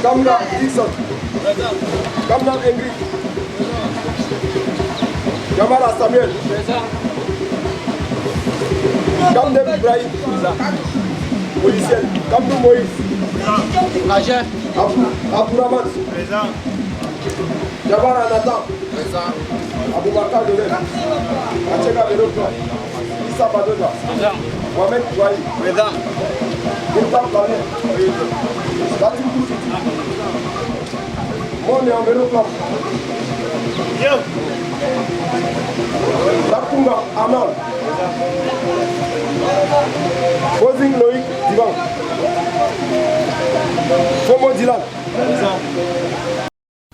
Kamna Dixon, Kamna Ingrid, Kamara Samuel, Kamna Ibrahim, policier, Kamna Moïse, Abdourahman, Jabara Nathan, Aboubakar Dolel, Acheka Veloka, Issa Badoga, Mohamed Ibrahim, Gilbert Planet, Batim Kouti, Mon est en vélo blanc. Bakunga Amal, Bozing Loïc Divan, Fomo Dylan.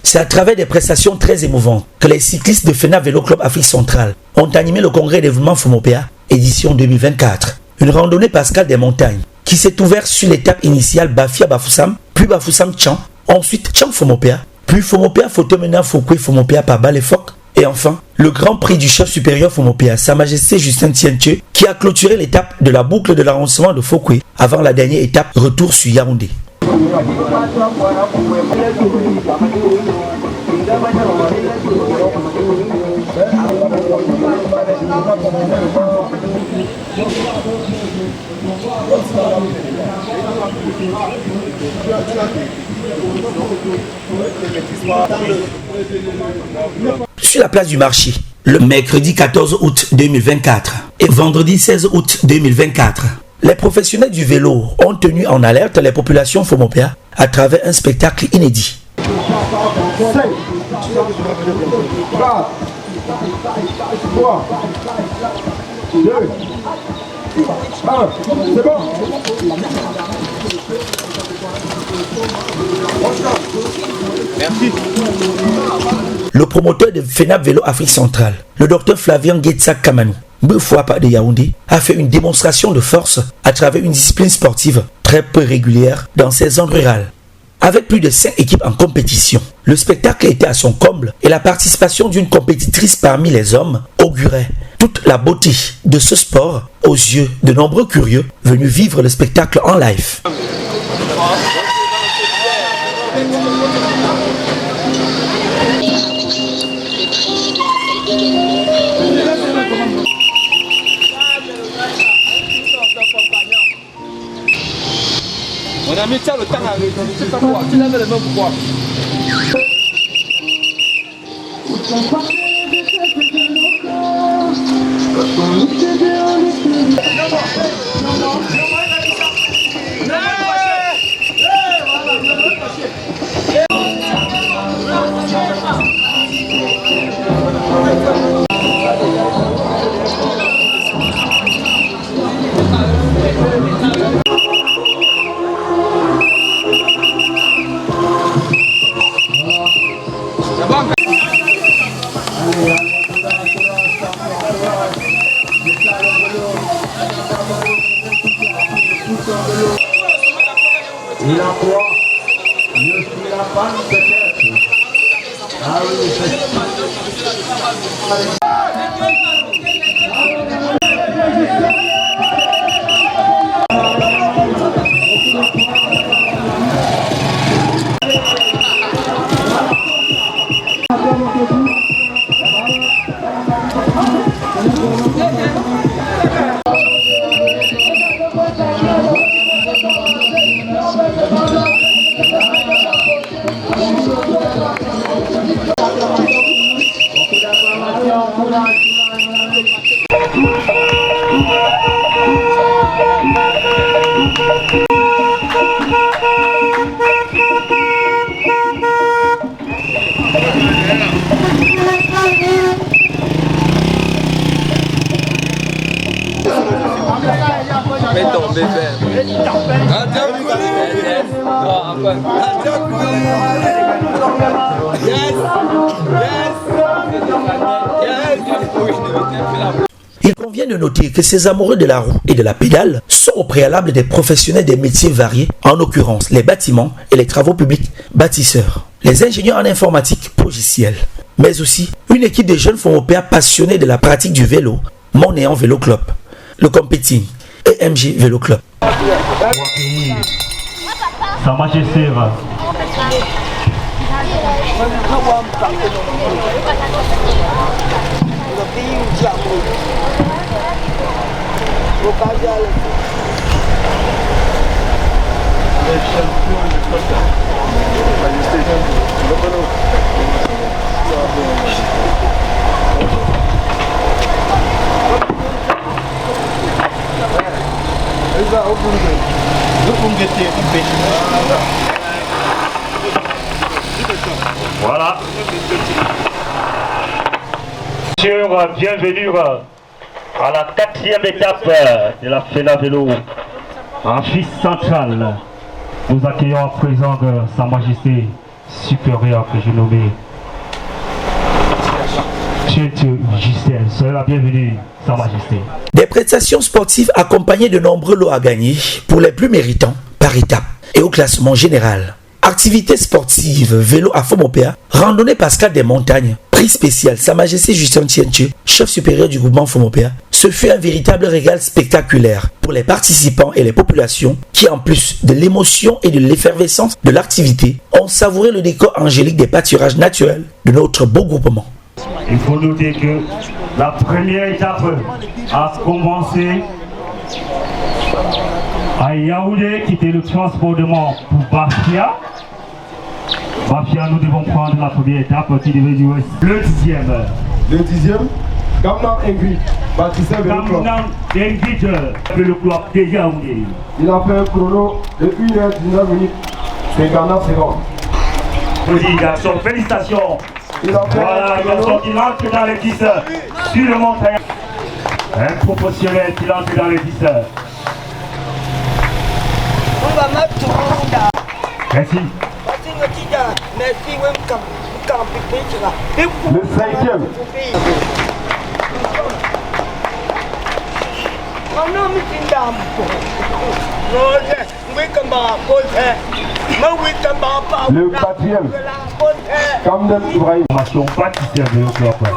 C'est à travers des prestations très émouvantes que les cyclistes de FENA Vélo Club Afrique Centrale ont animé le congrès d'événements Fomopéa, édition 2024. Une randonnée pascale des montagnes qui s'est ouverte sur l'étape initiale Bafia Bafoussam, puis Bafoussam Tchan, ensuite Tchan Fomopéa, puis Fomopéa Fotomena Fokwe Fomopéa par Balefok, et enfin le grand prix du chef supérieur Fomopéa, Sa Majesté Justin Tienche, qui a clôturé l'étape de la boucle de l'arrondissement de Fokwe avant la dernière étape retour sur Yaoundé. Sur la place du marché, le mercredi 14 août 2024 et vendredi 16 août 2024, les professionnels du vélo ont tenu en alerte les populations Fomopéa à travers un spectacle inédit. 5, 4, 3, 2, 1, c'est bon. Merci. Le promoteur de FENAP Vélo Afrique Centrale, le docteur Flavien Getsa Kamanou, Befouapa de Yaoundé, a fait une démonstration de force à travers une discipline sportive très peu régulière dans ces zones rurales. Avec plus de 5 équipes en compétition, le spectacle était à son comble et la participation d'une compétitrice parmi les hommes augurait toute la beauté de ce sport aux yeux de nombreux curieux venus vivre le spectacle en live. On a mis ça le temps à arrêter, je sais pas quoi, tu l'avais le même pouvoir. Il a quoi? Je suis la femme peut-être. Ah oui, Fais tomber, Ben. Il convient de noter que ces amoureux de la roue et de la pédale sont au préalable des professionnels des métiers variés, en l'occurrence les bâtiments et les travaux publics, bâtisseurs, les ingénieurs en informatique, logiciels, mais aussi une équipe de jeunes Fomopéens passionnés de la pratique du vélo, Montnéant Vélo Club, le Competing et MJ Vélo Club. Sa Majesté Voilà. Bienvenue à la 4e étape de la FENA Vélo en Fils central. Nous accueillons à présent Sa Majesté supérieure que je nommais Justin. Soyez la bienvenue, Sa Majesté. Des prestations sportives accompagnées de nombreux lots à gagner pour les plus méritants par étape et au classement général. Activités sportives, vélo à Fomopéa, randonnée Pascal des montagnes, prix spécial Sa Majesté Justin Tienche, chef supérieur du groupement Fomopéa. Ce fut un véritable régal spectaculaire pour les participants et les populations qui, en plus de l'émotion et de l'effervescence de l'activité, ont savouré le décor angélique des pâturages naturels de notre beau groupement. Il faut noter que la première étape a commencé à Yaoundé, qui était le transportement pour Bafia. Bafia, nous devons prendre la première étape qui devait durer le 10e. Le 10e, Kamnan Ingrid, bâtisseur Vélo Club. Kamnan Ingrid, le club de Yaoundé. Il a fait un chrono de 1h19 minutes 59 secondes. Félicitations, félicitations. Voilà, il entre dans les 10 sur le montagne. Un proportionnel qui entre dans les 10. Merci. Le 5e. Le 4e. Kamden Ibrahim. Formation bâtisseur de l'Europe.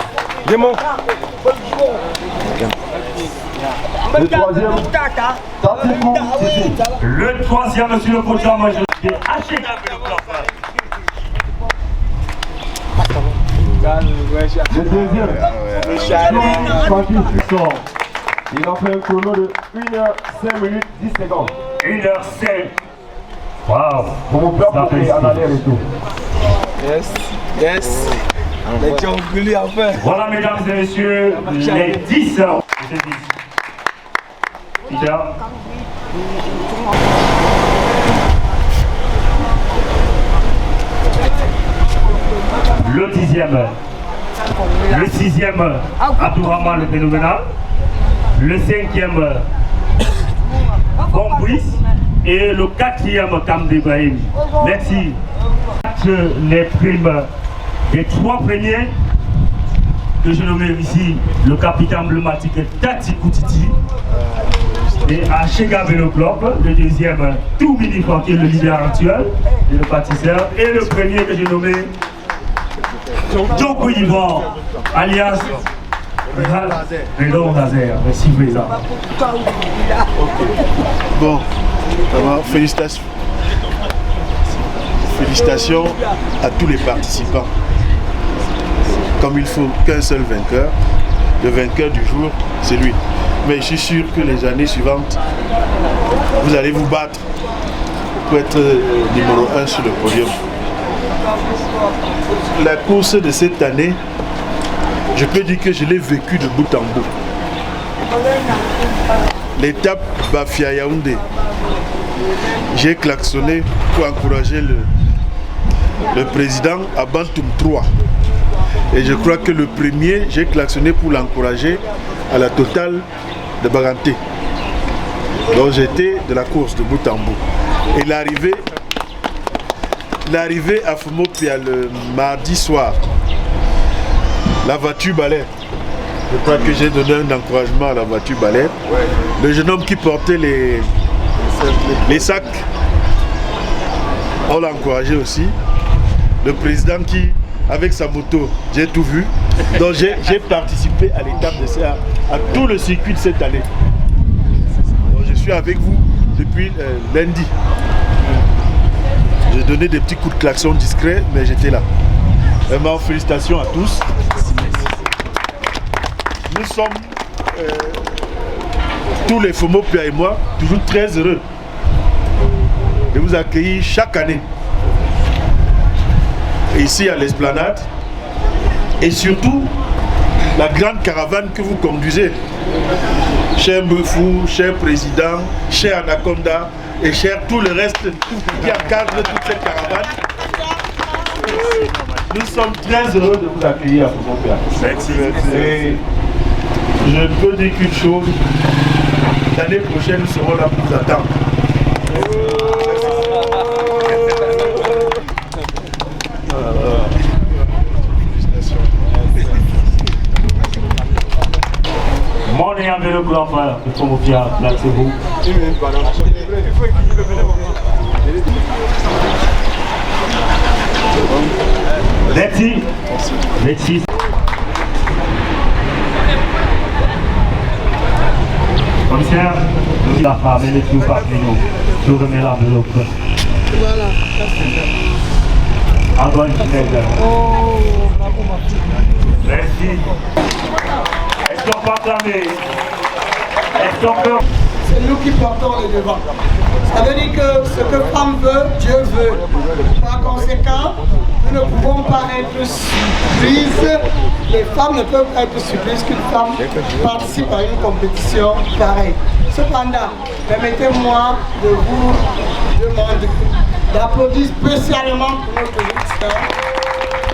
Le 3e. Tatikou Sissi. Le 3e sur le podium, majorité HK. Le 2e. Francis. Il a fait un chrono de 1h5 minutes 10 secondes. 1h05. Waouh. Pour mon père, pour en aller et tout. Yes. Voilà, mesdames et messieurs, les 10. Peter. Le 10e. Le 6e, Abdourahman le phénoménal. Le 5e, Bombris. Et le 4e, Kam d'Ibrahim. Merci. Les primes des 3 premiers que je nomme ici, le capitaine emblématique Tatikou Titi et Ashega Vélo Club, le 2e Toumini qui est le leader actuel et le bâtisseur, et le premier que j'ai nommé Djoko Yvan alias Redon Nazer. Merci président. Bon, ça va, félicitations. Félicitations à tous les participants. Comme il faut qu'un seul vainqueur, le vainqueur du jour, c'est lui. Mais je suis sûr que les années suivantes, vous allez vous battre pour être numéro 1 sur le podium. La course de cette année, je peux dire que je l'ai vécue de bout en bout. L'étape Bafia Yaoundé, j'ai klaxonné pour encourager le président à Bantoum 3. Et je crois que le premier, j'ai klaxonné pour l'encourager à la totale de Baganté. Donc j'étais de la course de bout en bout. Et l'arrivée à Fomopéa le mardi soir, la voiture balai, Je crois que j'ai donné un encouragement à la voiture balai. Le jeune homme qui portait les sacs, on l'a encouragé aussi. Le président qui, avec sa moto, j'ai tout vu. Donc j'ai participé à l'étape de ça, à tout le circuit de cette année. Donc je suis avec vous depuis lundi. J'ai donné des petits coups de klaxon discrets, mais j'étais là. Vraiment, félicitations à tous. Nous sommes, tous les Fomopia et moi, toujours très heureux de vous accueillir chaque année ici à l'Esplanade et surtout la grande caravane que vous conduisez. Cher Mbefou, cher président, cher Anaconda et cher tout le reste qui encadre toute cette caravane. Nous sommes très heureux de vous accueillir à Fomopia. Et je ne peux dire qu'une chose, l'année prochaine nous serons là pour vous attendre. Mon et avec le grand frère de Fomopia, placez-vous. Merci. Merci. Commissaire, nous la femme et les tout parmi nous. Je vous remets l'enveloppe. Voilà. Antoine Kinel. Merci. Est-ce qu'on peut acclamer? Est-ce qu'on peut... C'est nous qui portons le devant. Ça veut dire que ce que femme veut, Dieu veut. Par conséquent, nous ne pouvons pas être surprises. Les femmes ne peuvent pas être surprises qu'une femme participe à une compétition pareille. Cependant, permettez-moi de vous demander d'applaudir spécialement pour notre ministère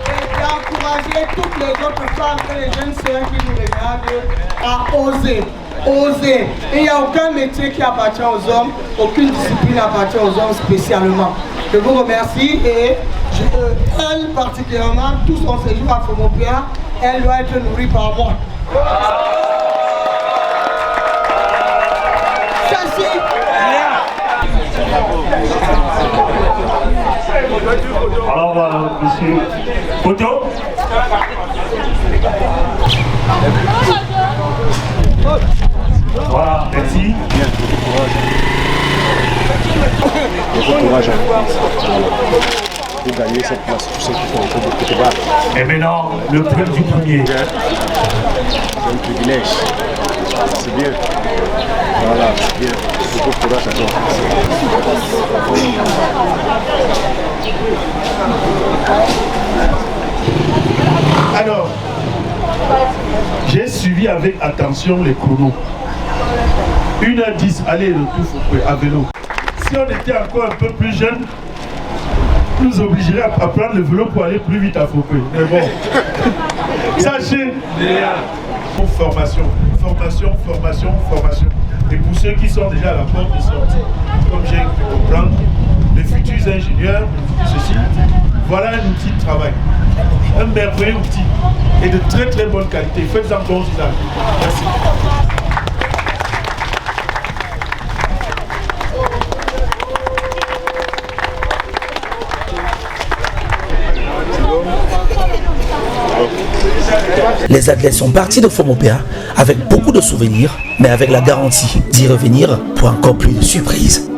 et d'encourager toutes les autres femmes et les jeunes sœurs qui nous regardent à oser. Oser. Il n'y a aucun métier qui appartient aux hommes, aucune discipline appartient aux hommes spécialement. Je vous remercie et elle particulièrement, tout son séjour à Fomopia, elle doit être nourrie par moi. Alors, monsieur, photo. Voilà, merci. Bon courage pour gagner cette place, tous ceux qui font un peu de côté bas. Et maintenant, le prix du premier. C'est un privilège. C'est bien. Voilà, c'est bien. Beaucoup de courage à toi. Alors, j'ai suivi avec attention les chronos. 1h10, aller-retour à vélo. Si on était encore un peu plus jeune, nous obligerait à prendre le vélo pour aller plus vite à Fopé. Mais bon, sachez, pour formation, formation, formation, formation. Et pour ceux qui sont déjà à la porte de sortie, comme j'ai pu comprendre, les futurs ingénieurs, ceci, voilà un outil de travail. Un merveilleux outil et de très très bonne qualité. Faites-en bon usage. Merci. Les athlètes sont partis de Fomopia avec beaucoup de souvenirs, mais avec la garantie d'y revenir pour encore plus de surprises.